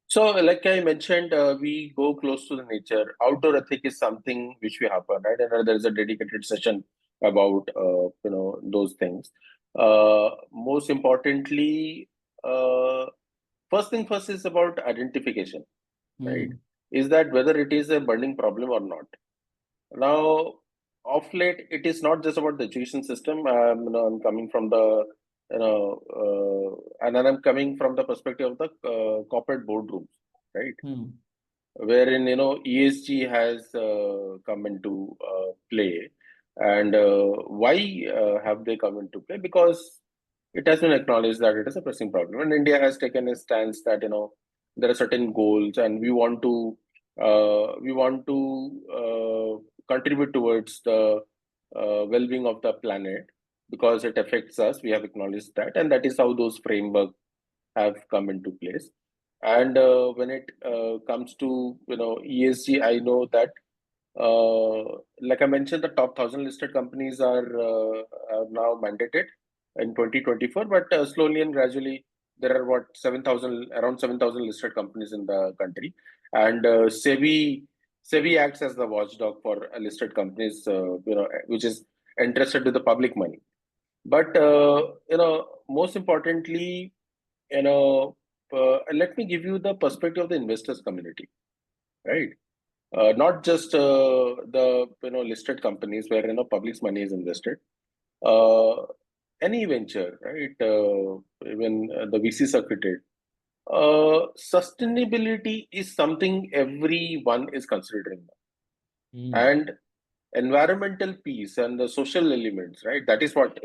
So, like I mentioned, we go close to the nature. Outdoor ethic is something which we happen, right? And there is a dedicated session about those things. Most importantly, uh, first thing first is about identification, right? Is that whether it is a burning problem or not? Now, of late, it is not just about the education system. I'm coming from the, and then I'm coming from the perspective of the corporate boardrooms, right? Wherein, ESG has come into play. And why have they come into play? Because it has been acknowledged that it is a pressing problem. And India has taken a stance that, there are certain goals and we want to contribute towards the well-being of the planet because it affects us. We have acknowledged that, and that is how those frameworks have come into place. And when it comes to ESG, I know that like I mentioned, the top 1,000 listed companies are now mandated in 2024, but slowly and gradually there are around 7,000 listed companies in the country, and SEBI acts as the watchdog for listed companies, which is entrusted to the public money. But most importantly, let me give you the perspective of the investors community, right? Not just the listed companies where public's money is invested. Uh, any venture, right? Even the VC circuited. Sustainability is something everyone is considering now, and environmental piece and the social elements, right? That is what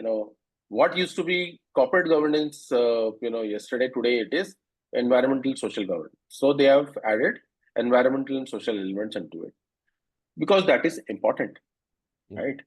What used to be corporate governance, yesterday, today it is environmental social governance. So they have added environmental and social elements into it because that is important, Yeah. right?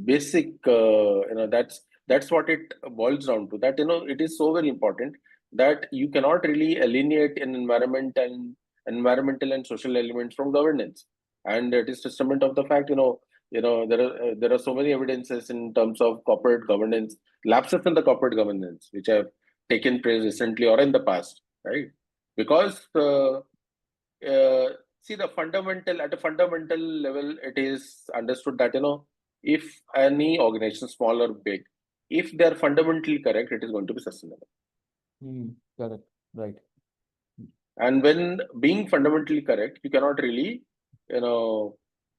Basic, that's what it boils down to. That it is so very important that you cannot really alienate an environmental and social elements from governance, and it is testament of the fact, there are so many evidences in terms of corporate governance, lapses in the corporate governance which have taken place recently or in the past, right? Because see, the fundamental at a fundamental level, it is understood that if any organization, small or big, if they are fundamentally correct, it is going to be sustainable. Correct. Right. And when being fundamentally correct, you cannot really, you know,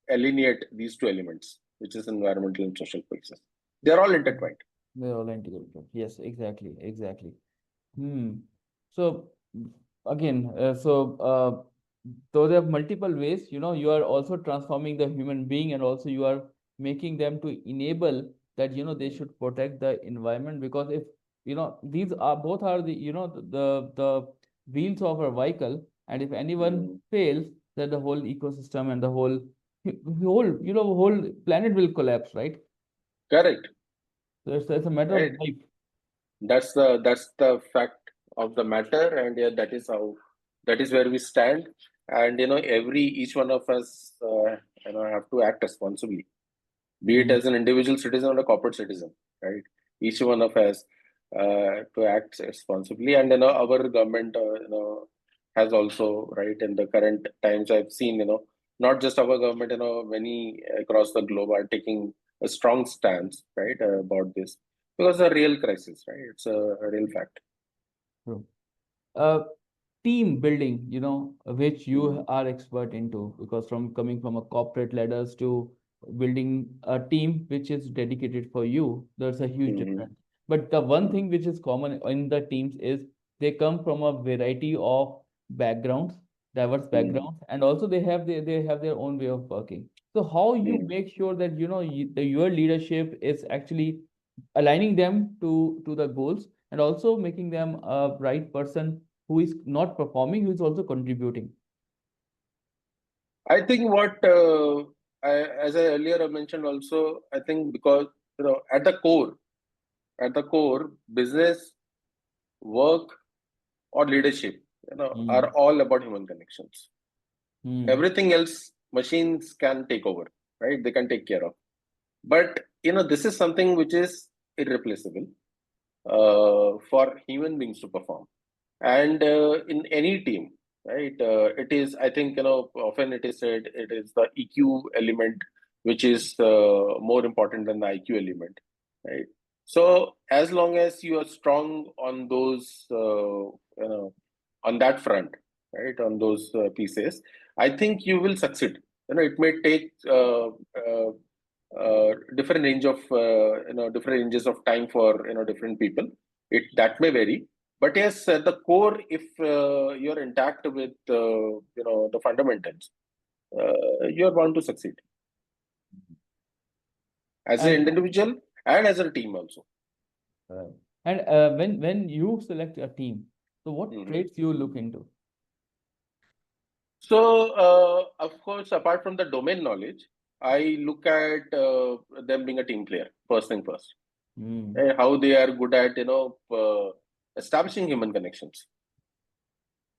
alienate these two elements, which is environmental and social pieces. They are all intertwined. They're all integrated. Yes, exactly, exactly. Hmm. So again, though there are multiple ways, you are also transforming the human being, and also you are making them to enable that, they should protect the environment, because if, these are both are the, the wheels of a vehicle, and if anyone Mm. fails, then the whole ecosystem and the whole planet will collapse, right? Correct. So it's a matter of Right. life. That's the fact of the matter, and yeah, that is where we stand. And each one of us, have to act responsibly, be it Hmm. as an individual citizen or a corporate citizen, right? Each one of us to act responsibly, and our government, has also, right, in the current times. I've seen, not just our government, many across the globe are taking a strong stance, right, about this because it's a real crisis, right? It's a real fact. True. Uh, Team building, which you Mm. are expert into, because from coming from a corporate ladders to building a team which is dedicated for you, there's a huge Mhm. difference. But the one Mm. thing which is common in the teams is they come from a variety of backgrounds, diverse Mm. backgrounds, and also they have their own way of working. So how you Mm. make sure that, your leadership is actually aligning them to the goals, and also making them a right person who is not performing, who is also contributing. I think as I earlier mentioned also, I think because at the core, business, work, or leadership, are Hmm. all about human connections. Hmm. Everything else, machines can take over, right? They can take care of. But this is something which is irreplaceable for human beings to perform. And in any team, right, it is, I think, often it is said it is the EQ element which is more important than the IQ element, right? So as long as you are strong on those, on that front, right, on those pieces, I think you will succeed. It may take different range of different ranges of time for different people. It that may vary, but yes, at the core, if you're intact with the fundamentals, you're bound to succeed as an And individual and as a team also. uh, when you select a team, so what Mhm. traits you look into? So of course, apart from the domain knowledge, I look at them being a team player first thing first. Hmm. How they are good at establishing human connections,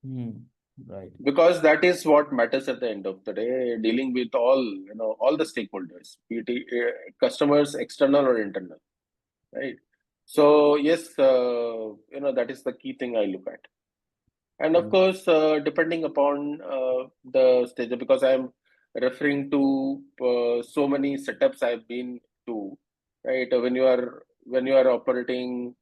Hmm. Right. because that is what matters at the end of the day, dealing with all the stakeholders, be it customers, external or internal, right? So yes, that is the key thing I look at. And of Hmm. course, depending upon the stage, because I'm referring to so many setups I've been to, right? When you are operating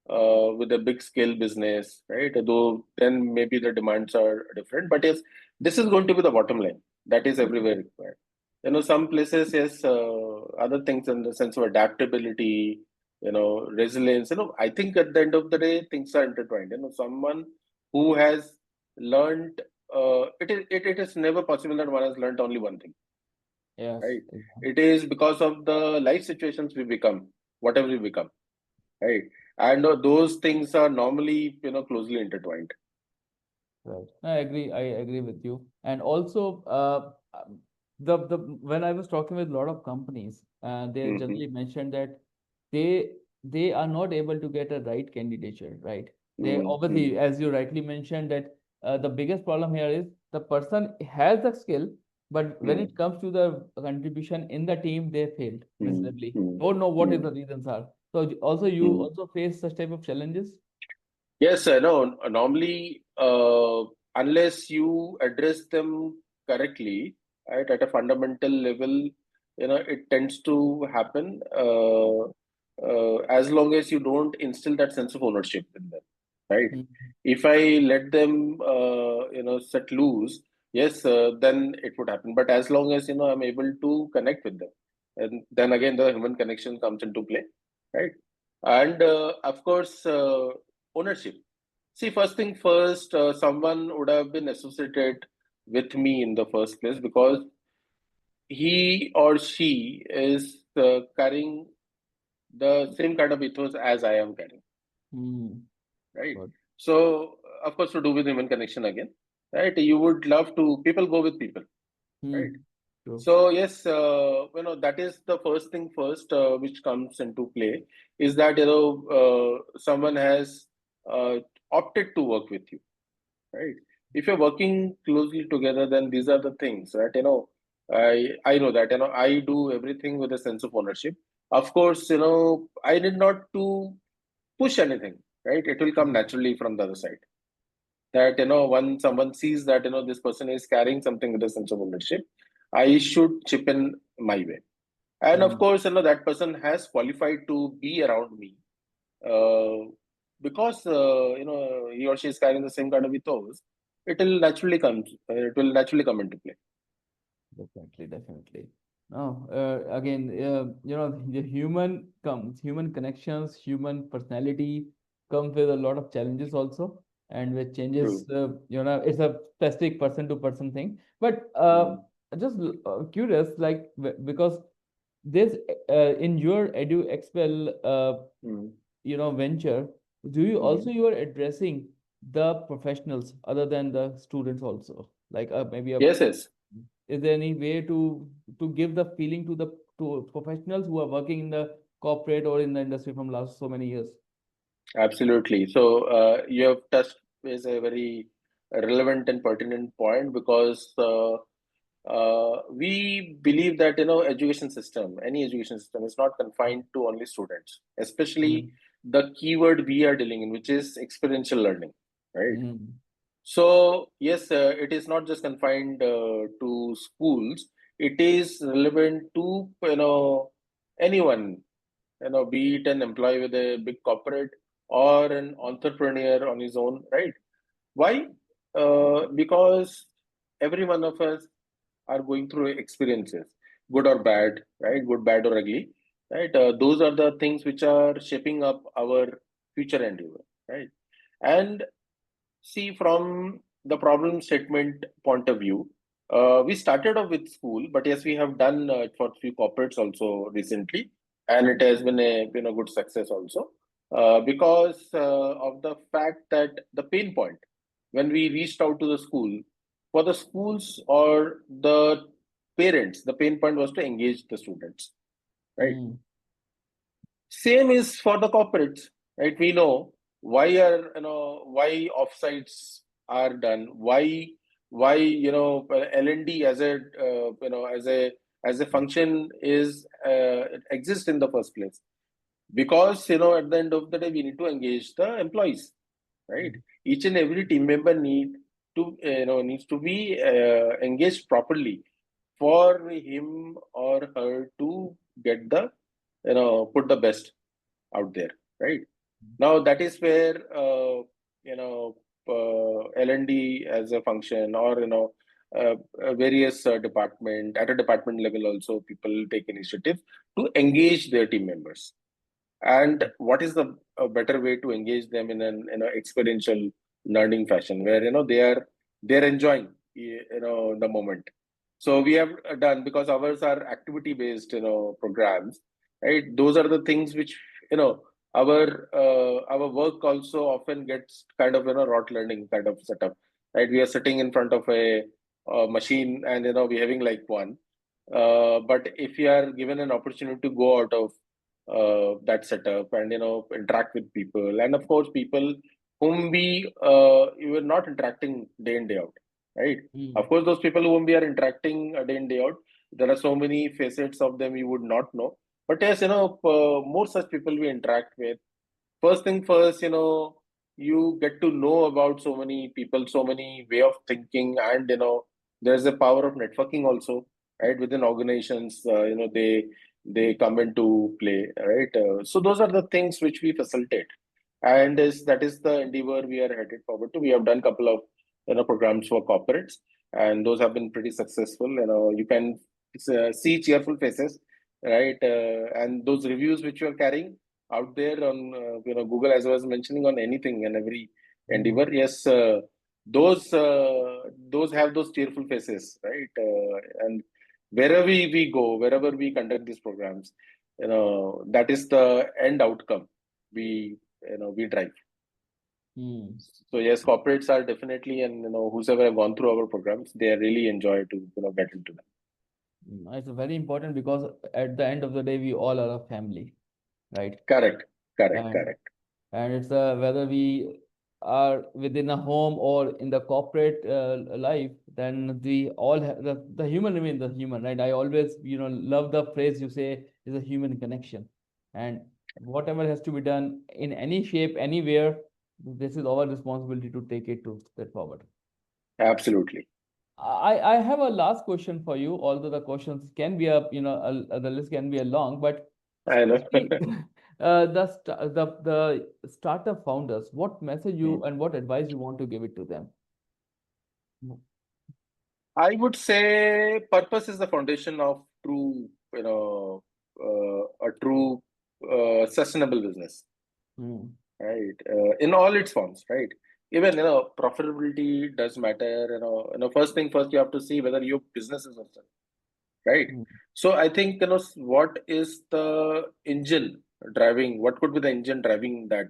with a big scale business, right? Though then maybe the demands are different, but yes, this is going to be the bottom line. That is everywhere required. Some places, yes, other things in the sense of adaptability, resilience. I think at the end of the day, things are intertwined. Someone who has learned, it is never possible that one has learned only one thing, Yes. right? It is because of the life situations we become, whatever we become. right? And those things are normally, closely intertwined. Right. I agree with you. And also, the when I was talking with a lot of companies, they Hmm. generally mentioned that they they are not able to get a right candidature, right? They Hmm. obviously, as you rightly mentioned, that the biggest problem here is the person has the skill, but when Hmm. it comes to the contribution in the team, they failed Hmm. miserably. Hmm. Don't know what is Hmm. the reasons are. So also you Hmm. also face such type of challenges. Yes, I know. Normally, unless you address them correctly, right, at a fundamental level, it tends to happen as long as you don't instill that sense of ownership in them, right? Mm. If I let them, set loose, yes, then it would happen. But as long as, I'm able to connect with them, and then again, the human connection comes into play, right? And of course, ownership. See, first thing first, someone would have been associated with me in the first place because he or she is carrying the same kind of ethos as I am carrying, Mm. right? Got So, of course, to do with human connection again, right? You would love to, people go with people, right? Hmm. True. So, yes, that is the first thing first, which comes into play is that, someone has uh, opted to work with you, right? If you're working closely together, then these are the things, right? I know that, I do everything with a sense of ownership. Of course, I did not to push anything, right? It will come Hmm. naturally from the other side. That, when someone sees that, this person is carrying something with a sense of ownership, I should chip in my way. And of Hmm. course, that person has qualified to be around me uh, because he or she is carrying the same kind of ethos, it will naturally come into play. Definitely, definitely. No, again, the human connections, human personality comes with a lot of challenges also, and with changes, True. it's a specific person to person thing. But Mm. just curious, like because this in your edu expel Mm. venture, do you also Mm. you are addressing the professionals other than the students also, like maybe a Yes, yes, is there any way to give the feeling to the to professionals who are working in the corporate or in the industry from last so many years? absolutely. So you have touched is a very relevant and pertinent point because we believe that any education system is not confined to only students, especially Mm-hmm. the keyword we are dealing in, which is experiential learning, right? Mm-hmm. So yes, it is not just confined to schools. It is relevant to anyone, be it an employee with a big corporate or an entrepreneur on his own, right? Why? Because every one of us are going through experiences, good or bad, right? Good, bad, or ugly, right? Those are the things which are shaping up our future endeavor, right? And see, from the problem statement point of view, we started off with school, but yes, we have done it for few corporates also recently, and it has been a good success also because of the fact that the pain point when we reached out to the school for the schools or the parents, the pain point was to engage the students, right? Mm-hmm. Same is for the corporates, right? We know why offsites are done, why L&D as a as a function is it exists in the first place because at the end of the day we need to engage the employees, right? Each and every team member needs to be engaged properly for him or her to get the put the best out there, right? Now that is where you know L&D as a function or various department at a department level also people take initiative to engage their team members. And what is the better way to engage them in an experiential learning fashion where they're enjoying the moment. So we have done because ours are activity based programs, right? Those are the things which you know our work also often gets kind of rote learning kind of setup, right? We are sitting in front of a machine, and we're having like one. But if you are given an opportunity to go out of that setup and interact with people, and of course people whom we were not interacting day in day out, right? Of Mm. course, those people whom we are interacting day in day out, there are so many facets of them you would not know. But yes, more such people we interact with. First thing first, you get to know about so many people, so many way of thinking, and there's a power of networking also, right? Within organizations, they come into play, right? So those are the things which we facilitate, and that is the endeavor we are headed forward to. We have done a couple of programs for corporates, and those have been pretty successful. You can see cheerful faces, right? And those reviews which you are carrying out there on Google, as I was mentioning, on anything and every Mm. endeavor. Yes, those have those cheerful faces, right? And wherever we go, wherever we conduct these programs, that is the end outcome we drive. Mm. So yes, corporates are definitely, and whosoever have gone through our programs, they really enjoy to get into them. It's very important because at the end of the day, we all are a family, right? Correct, correct, And correct. it's whether we are within a home or in the corporate life, then we all have the human remains the human, right? I always love the phrase you say is a human connection, and whatever has to be done in any shape anywhere, this is our responsibility to take it to step forward. Absolutely. I have a last question for you, although the questions can be the list can be a long, but I know. especially the startup founders, what message you and what advice you want to give it to them? I would say purpose is the foundation of true, a true sustainable business, Hmm. right? In all its forms, right? Even profitability does matter. First thing first, you have to see whether your business is sustainable, right? Hmm. So I think what is the engine driving? What could be the engine driving that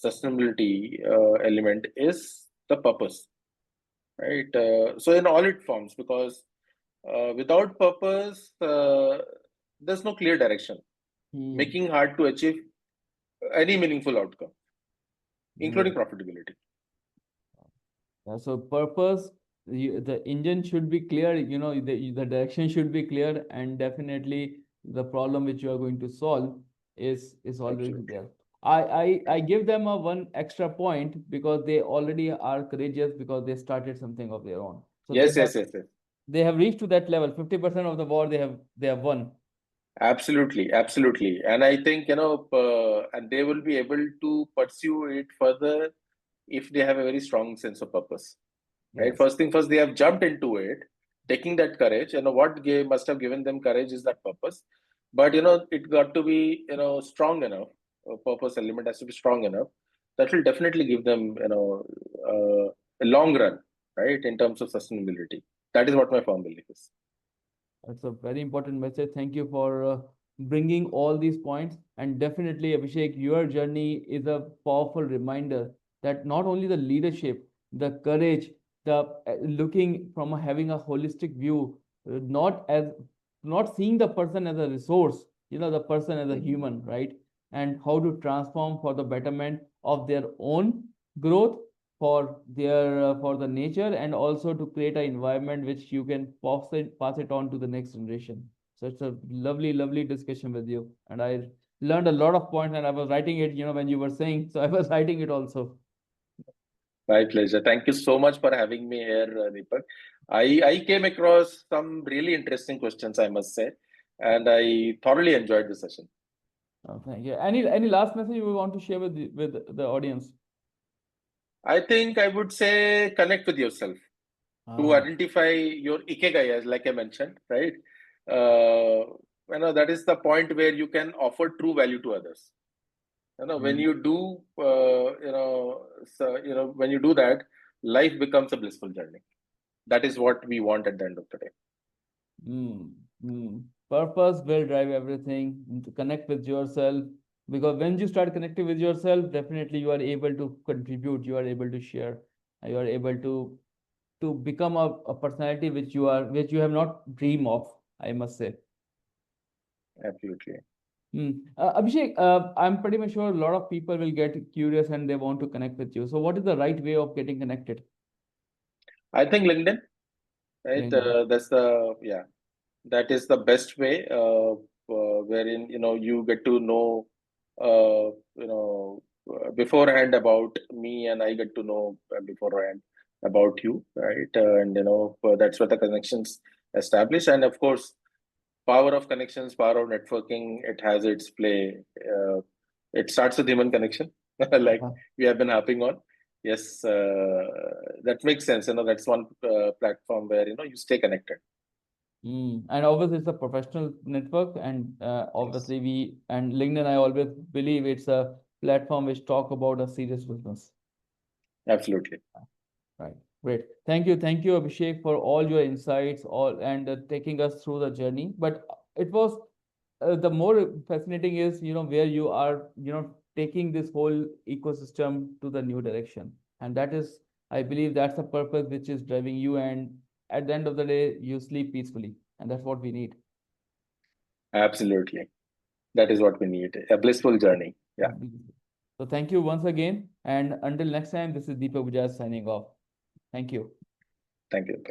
sustainability element is the purpose, right? So in all its forms, because without purpose, there's no clear direction, Hmm. making hard to achieve any meaningful outcome, including Great. profitability. So purpose, the engine should be clear, the direction should be clear, and definitely the problem which you are going to solve is already Absolutely. there. I give them a one extra point because they already are courageous because they started something of their own. So Yes, yes, yes, yes. they have reached to that level. 50% of the war they have won. Absolutely, absolutely. And I think, and they will be able to pursue it further if they have a very strong sense of purpose, right? Yes. First thing first, they have jumped into it, taking that courage. What must have given them courage is that purpose. But, it got to be, strong enough. Purpose element has to be strong enough. That will definitely give them, a long run, right? In terms of sustainability. That is what my firm belief is. That's a very important message. Thank you for bringing all these points. And definitely, Abhishek, your journey is a powerful reminder that not only the leadership, the courage, the looking from having a holistic view, not as not seeing the person as a resource, the person as a Mhm. human, right? And how to transform for the betterment of their own growth for the nature, and also to create an environment which you can pass it on to the next generation. So it's a lovely discussion with you, and I learned a lot of points, and I was writing it when you were saying, so I was writing it also. My pleasure. Thank you so much for having me here, Deepak. I came across some really interesting questions, I must say, and I thoroughly enjoyed the session. Thank you. Any last message you want to share with the audience? I think I would say connect with yourself to Ah. identify your ikigai, as like I mentioned, right? Uh, that is the point where you can offer true value to others. When Mm. you do, when you do that, life becomes a blissful journey. That is what we want at the end of the day. Mm, Purpose will drive everything. To connect with yourself, Because when you start connecting with yourself, definitely you are able to contribute, you are able to share, you are able to become a personality which you have not dream of, I must say. Absolutely. Abhishek, I'm pretty much sure a lot of people will get curious and they want to connect with you. So, what is the right way of getting connected? I think LinkedIn, right? LinkedIn. That's the, yeah, that is the best way, wherein, you get to know, beforehand about me, and I get to know beforehand about you, right? And, that's where the connections establish. And of course, power of connections, power of networking, it has its play. It starts with human connection, like Uh, we have been harping on. Yes, that makes sense. That's one platform where, you stay connected. And obviously, it's a professional network, and Yes, obviously, LinkedIn. I always believe it's a platform which talk about a serious business. absolutely. Right. Great. Thank you, Abhishek, for all your insights, all and taking us through the journey. But it was the more fascinating is, where you are, taking this whole ecosystem to the new direction, and that is, I believe, that's the purpose which is driving you. And at the end of the day, you sleep peacefully, and that's what we need. Absolutely. That is what we need. A blissful journey. Yeah. So thank you once again, and until next time, this is Deepak Bajaj signing off. Thank you. Thank you.